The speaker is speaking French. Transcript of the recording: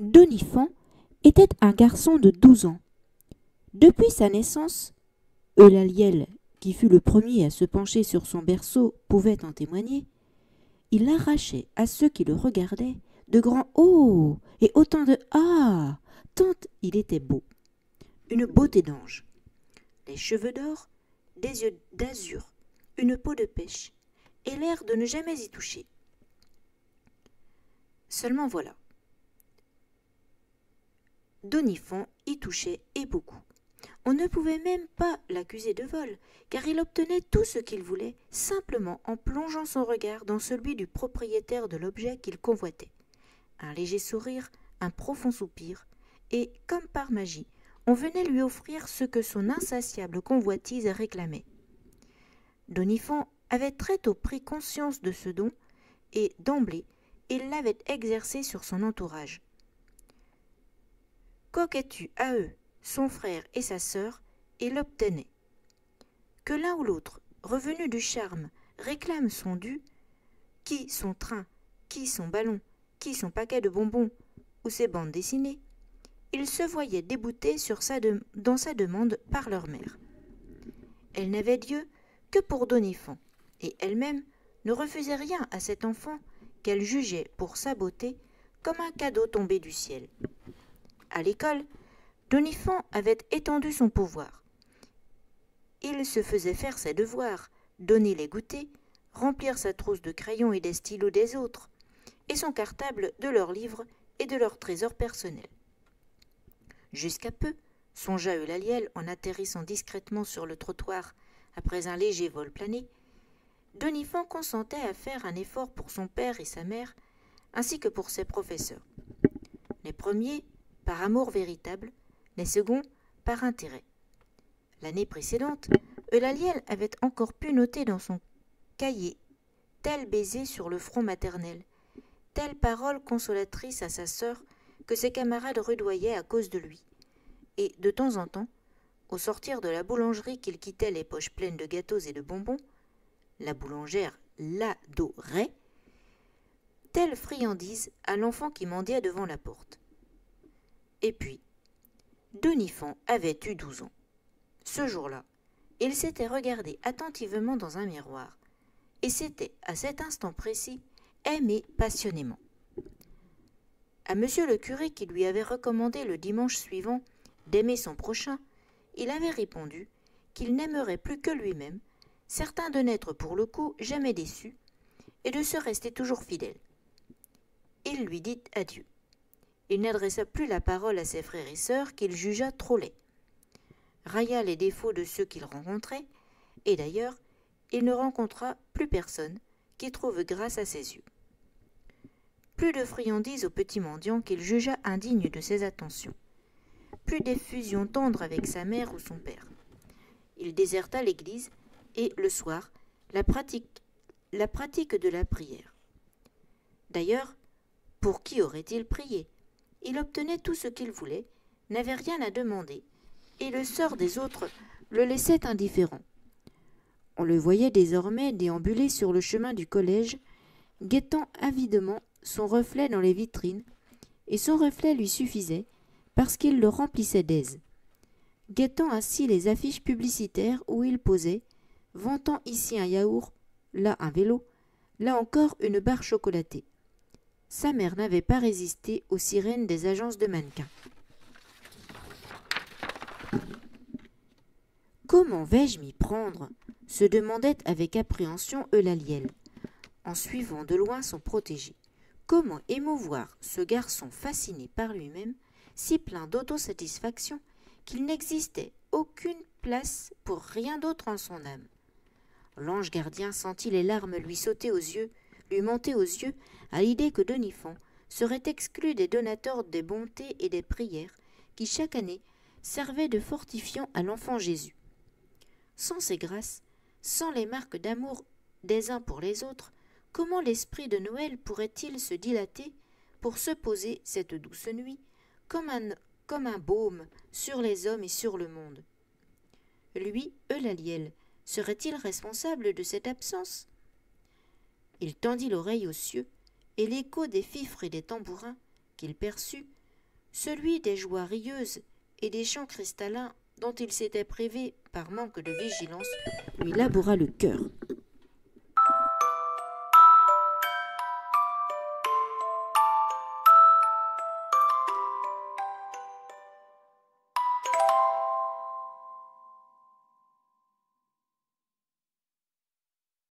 Doniphan était un garçon de 12 ans. Depuis sa naissance, Eulaliel, qui fut le premier à se pencher sur son berceau, pouvait en témoigner, il arrachait à ceux qui le regardaient de grands « oh » et autant de « ah » tant il était beau. Une beauté d'ange. Les cheveux d'or, des yeux d'azur, une peau de pêche, et l'air de ne jamais y toucher. Seulement voilà. Doniphan y touchait et beaucoup. On ne pouvait même pas l'accuser de vol, car il obtenait tout ce qu'il voulait simplement en plongeant son regard dans celui du propriétaire de l'objet qu'il convoitait. Un léger sourire, un profond soupir, et, comme par magie, on venait lui offrir ce que son insatiable convoitise réclamait. Doniphan avait très tôt pris conscience de ce don, et, d'emblée, il l'avait exercé sur son entourage. Coquet-tu à eux, son frère et sa sœur, il l'obtenait. Que l'un ou l'autre, revenu du charme, réclame son dû, qui son train, qui son ballon, qui son paquet de bonbons ou ses bandes dessinées, il se voyait débouté dans sa demande par leur mère. Elle n'avait Dieu que pour Doniphan, et elle-même ne refusait rien à cet enfant qu'elle jugeait pour sa beauté comme un cadeau tombé du ciel. À l'école, Doniphan avait étendu son pouvoir. Il se faisait faire ses devoirs, donner les goûters, remplir sa trousse de crayons et des stylos des autres, et son cartable de leurs livres et de leurs trésors personnels. Jusqu'à peu, songea Eulaliel en atterrissant discrètement sur le trottoir après un léger vol plané, Doniphan consentait à faire un effort pour son père et sa mère, ainsi que pour ses professeurs. Les premiers, par amour véritable, les seconds, par intérêt. L'année précédente, Eulaliel avait encore pu noter dans son cahier tel baiser sur le front maternel, telle parole consolatrice à sa sœur que ses camarades rudoyaient à cause de lui. Et, de temps en temps, au sortir de la boulangerie qu'il quittait les poches pleines de gâteaux et de bonbons, la boulangère l'adorait, telle friandise à l'enfant qui mendiait devant la porte. Et puis, Doniphan avait eu 12 ans. Ce jour-là, il s'était regardé attentivement dans un miroir, et s'était, à cet instant précis, aimé passionnément. À monsieur le curé qui lui avait recommandé le dimanche suivant d'aimer son prochain, il avait répondu qu'il n'aimerait plus que lui-même, certain de n'être pour le coup jamais déçu, et de se rester toujours fidèle. Il lui dit adieu. Il n'adressa plus la parole à ses frères et sœurs qu'il jugea trop laids, railla les défauts de ceux qu'il rencontrait, et d'ailleurs, il ne rencontra plus personne qui trouve grâce à ses yeux. Plus de friandises au petit mendiant qu'il jugea indigne de ses attentions. Plus d'effusion tendre avec sa mère ou son père. Il déserta l'église et, le soir, la pratique de la prière. D'ailleurs, pour qui aurait-il prié? Il obtenait tout ce qu'il voulait, n'avait rien à demander, et le sort des autres le laissait indifférent. On le voyait désormais déambuler sur le chemin du collège, guettant avidement son reflet dans les vitrines, et son reflet lui suffisait parce qu'il le remplissait d'aise, guettant ainsi les affiches publicitaires où il posait, vantant ici un yaourt, là un vélo, là encore une barre chocolatée. Sa mère n'avait pas résisté aux sirènes des agences de mannequins. « Comment vais-je m'y prendre ?» se demandait avec appréhension Eulaliel, en suivant de loin son protégé. Comment émouvoir ce garçon fasciné par lui-même, si plein d'autosatisfaction qu'il n'existait aucune place pour rien d'autre en son âme. L'ange gardien sentit les larmes lui sauter aux yeux, lui monter aux yeux, à l'idée que Doniphan serait exclu des donateurs des bontés et des prières qui, chaque année, servaient de fortifiant à l'enfant Jésus. Sans ces grâces, sans les marques d'amour des uns pour les autres, comment l'esprit de Noël pourrait-il se dilater pour se poser cette douce nuit comme un baume sur les hommes et sur le monde? Lui, Eulaliel, serait-il responsable de cette absence? Il tendit l'oreille aux cieux, et l'écho des fifres et des tambourins, qu'il perçut, celui des joies rieuses et des chants cristallins dont il s'était privé par manque de vigilance lui laboura le cœur.